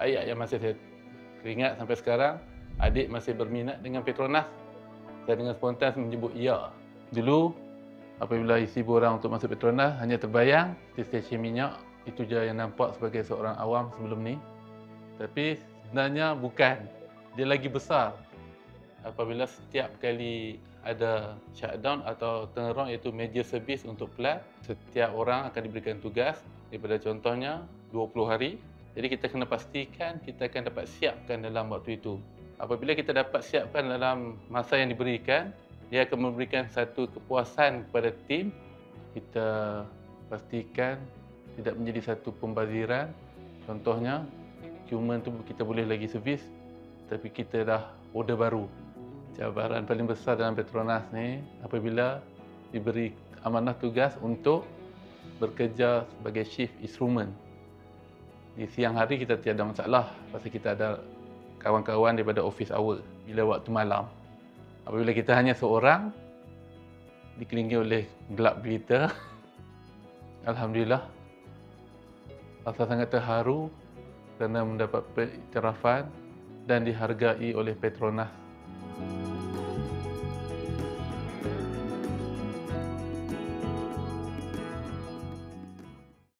ayat yang masih saya teringat sampai sekarang, adik masih berminat dengan Petronas. Saya dengan spontan menyebut ya. Dulu, apabila isi borang untuk masuk Petronas, hanya terbayang di stesen minyak, itu je yang nampak sebagai seorang awam sebelum ni. Tapi sebenarnya bukan. Dia lagi besar. Apabila setiap kali ada shutdown atau turnaround, iaitu major service untuk plant, setiap orang akan diberikan tugas daripada contohnya 20 hari. Jadi kita kena pastikan kita akan dapat siapkan dalam waktu itu. Apabila kita dapat siapkan dalam masa yang diberikan, dia akan memberikan satu kepuasan kepada tim. Kita pastikan tidak menjadi satu pembaziran. Contohnya, equipment tu kita boleh lagi servis, tapi kita dah order baru. Cabaran paling besar dalam Petronas ni apabila diberi amanah tugas untuk bekerja sebagai shift instrument. Di siang hari kita tiada masalah pasal kita ada kawan-kawan daripada office hour. Bila waktu malam, apabila kita hanya seorang dikelilingi oleh gelap gulita, alhamdulillah, rasa sangat terharu kerana mendapat pengiktirafan dan dihargai oleh Petronas